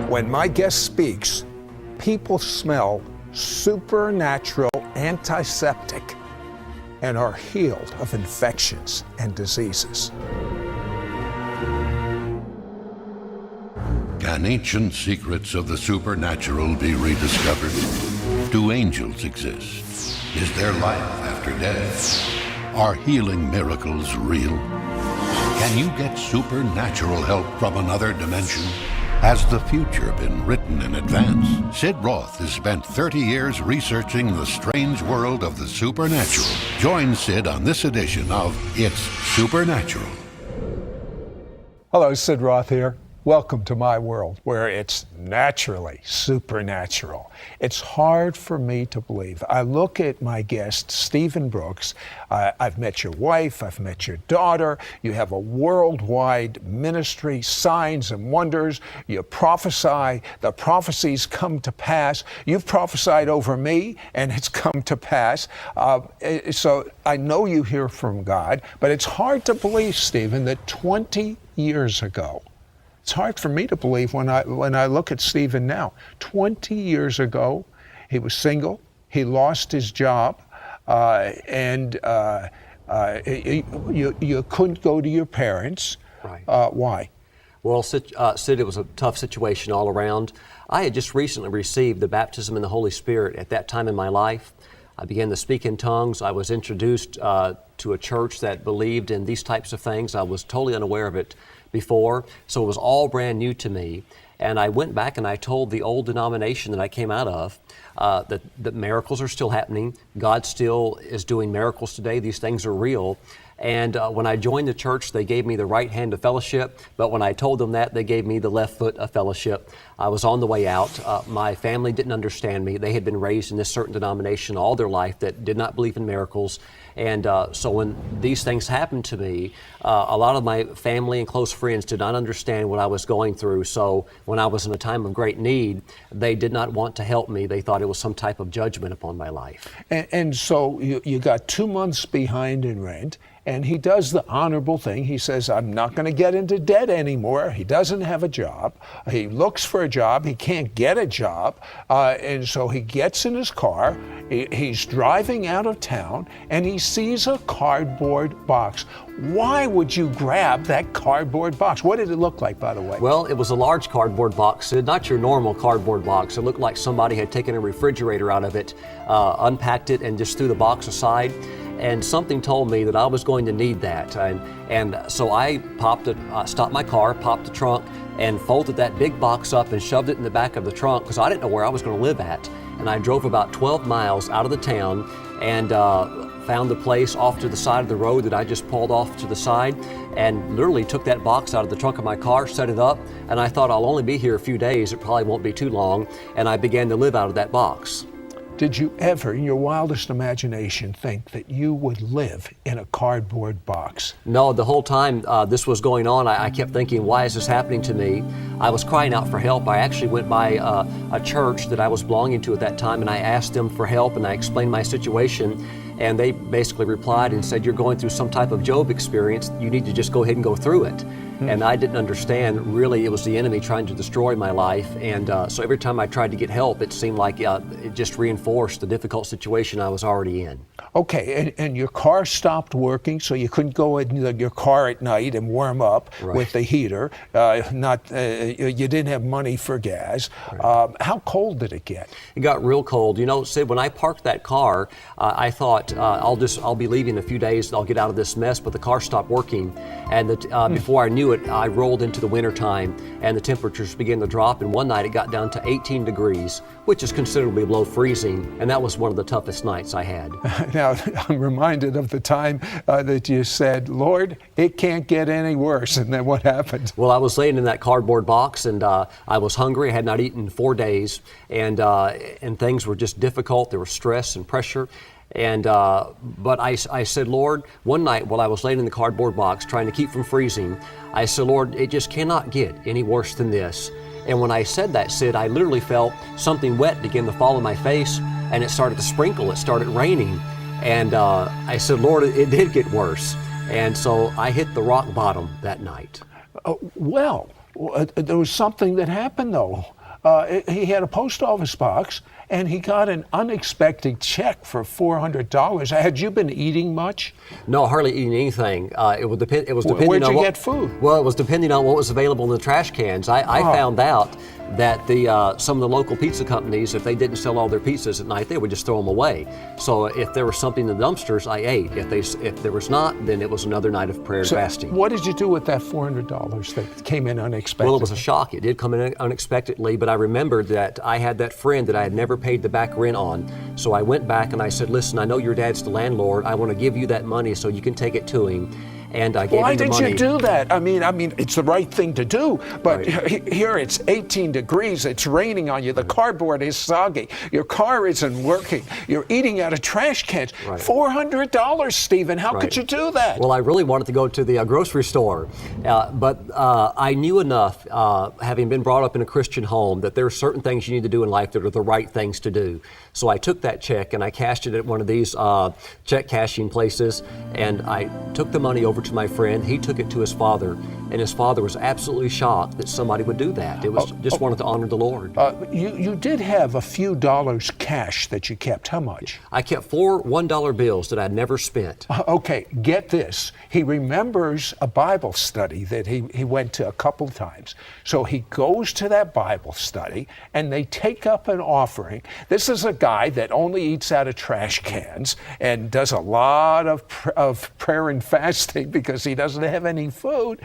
When my guest speaks, people smell supernatural antiseptic and are healed of infections and diseases. Can ancient secrets of the supernatural be rediscovered? Do angels exist? Is there life after death? Are healing miracles real? Can you get supernatural help from another dimension? Has the future been written in advance? Sid Roth has spent 30 years researching the strange world of the supernatural. Join Sid on this edition of It's Supernatural. Hello, Sid Roth here. Welcome to my world where it's naturally supernatural. It's hard for me to believe. I look at my guest, Stephen Brooks. I've met your wife, I've met your daughter. You have a worldwide ministry, signs and wonders. You prophesy, the prophecies come to pass. You've prophesied over me and it's come to pass. So I know you hear from God, but it's hard to believe, Stephen, that 20 years ago, it's hard for me to believe when I look at Stephen now. 20 years ago, he was single, he lost his job, and you couldn't go to your parents. Right. Why? Well, Sid, it was a tough situation all around. I had just recently received the baptism in the Holy Spirit at that time in my life. I began to speak in tongues. I was introduced to a church that believed in these types of things. I was totally unaware of it before, so it was all brand new to me. And I went back and I told the old denomination that I came out of that miracles are still happening. God still is doing miracles today. These things are real. And when I joined the church, they gave me the right hand of fellowship. But when I told them that, they gave me the left foot of fellowship. I was on the way out. My family didn't understand me. They had been raised in this certain denomination all their life that did not believe in miracles. And so when these things happened to me, a lot of my family and close friends did not understand what I was going through. So when I was in a time of great need, they did not want to help me. They thought it was some type of judgment upon my life. And so you got 2 months behind in rent. And he does the honorable thing. He says, I'm not going to get into debt anymore. He doesn't have a job. He looks for a job. He can't get a job. And so he gets in his car. He's driving out of town and he sees a cardboard box. Why would you grab that cardboard box? What did it look like, by the way? Well, it was a large cardboard box, Sid, not your normal cardboard box. It looked like somebody had taken a refrigerator out of it, unpacked it, and just threw the box aside. And something told me that I was going to need that. And so I stopped my car, popped the trunk, and folded that big box up and shoved it in the back of the trunk because I didn't know where I was going to live at. And I drove about 12 miles out of the town and found the place off to the side of the road that I just pulled off to the side and literally took that box out of the trunk of my car, set it up, and I thought I'll only be here a few days. It probably won't be too long. And I began to live out of that box. Did you ever, in your wildest imagination, think that you would live in a cardboard box? No, the whole time this was going on, I kept thinking, why is this happening to me? I was crying out for help. I actually went by a church that I was belonging to at that time, and I asked them for help, and I explained my situation. And they basically replied and said, you're going through some type of Job experience. You need to just go ahead and go through it. And I didn't understand, really, it was the enemy trying to destroy my life. And so every time I tried to get help, it seemed like it just reinforced the difficult situation I was already in. Okay, and your car stopped working, so you couldn't go in your car at night and warm up with the heater. You didn't have money for gas. Right. How cold did it get? It got real cold. You know, Sid, when I parked that car, I thought I'll be leaving in a few days. I'll get out of this mess, but the car stopped working. And before I knew it, I rolled into the winter time, and the temperatures began to drop. And one night it got down to 18 degrees, which is considerably below freezing. And that was one of the toughest nights I had. Now, I'm reminded of the time that you said, Lord, it can't get any worse. And then what happened? Well, I was laying in that cardboard box, and I was hungry. I had not eaten in 4 days, and things were just difficult. There was stress and pressure. And but I said, Lord, one night while I was laying in the cardboard box trying to keep from freezing, I said, Lord, it just cannot get any worse than this. And when I said that, Sid, I literally felt something wet begin to fall on my face, and it started to sprinkle. It started raining. And I said, Lord, it did get worse. And so I hit the rock bottom that night. Well, there was something that happened, though. he had a post office box, and he got an unexpected check for $400. Had you been eating much? No, hardly eating anything. It was depending Where'd on you what, get food? Well, it was depending on what was available in the trash cans. I found out that some of the local pizza companies, if they didn't sell all their pizzas at night, they would just throw them away. So if there was something in the dumpsters, I ate. If there was not, then it was another night of prayer and fasting. What did you do with that $400 that came in unexpectedly? Well, it was a shock. It did come in unexpectedly, but I remembered that I had that friend that I had never paid the back rent on. So I went back and I said, listen, I know your dad's the landlord. I want to give you that money so you can take it to him. And I gave him the money. Why did you do that? I mean, it's the right thing to do, but Right. here it's 18 degrees, it's raining on you, the cardboard is soggy, your car isn't working, you're eating out of trash cans. Right. $400, Stephen, how could you do that? Well, I really wanted to go to the grocery store, but I knew enough, having been brought up in a Christian home, that there are certain things you need to do in life that are the right things to do. So I took that check and I cashed it at one of these check cashing places, and I took the money over to my friend. He took it to his father, and his father was absolutely shocked that somebody would do that. It was just wanted to honor the Lord. You did have a few dollars cash that you kept. How much? I kept 4 $1 bills that I'd never spent. Okay, get this. He remembers a Bible study that he went to a couple times. So he goes to that Bible study, and they take up an offering. This is a guy that only eats out of trash cans and does a lot of prayer and fasting because he doesn't have any food.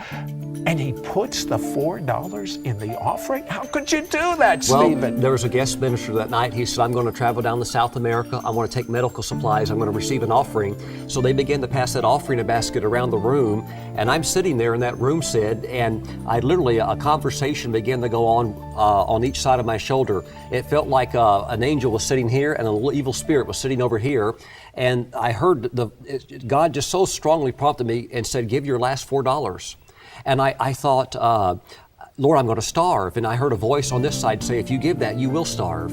And he puts the $4 in the offering? How could you do that, Stephen? Well, there was a guest minister that night. He said, I'm going to travel down to South America. I want to take medical supplies. I'm going to receive an offering. So they began to pass that offering basket around the room. And I'm sitting there in that room, Sid, and I literally, a conversation began to go on each side of my shoulder. It felt like an angel was sitting here and an evil spirit was sitting over here. And I heard God just so strongly prompted me and said, give your last $4. And I thought, Lord, I'm going to starve. And I heard a voice on this side say, if you give that, you will starve.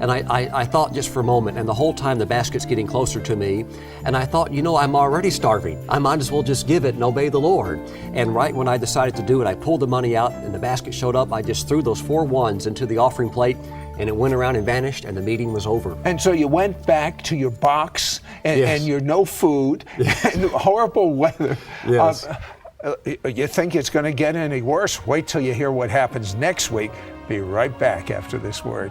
And I thought just for a moment, and the whole time the basket's getting closer to me, and I thought, I'm already starving. I might as well just give it and obey the Lord. And right when I decided to do it, I pulled the money out and the basket showed up. I just threw those 4 ones into the offering plate, and it went around and vanished, and the meeting was over. And so you went back to your box and your no food and horrible weather. Yes. You think it's going to get any worse? Wait till you hear what happens next week. Be right back after this word.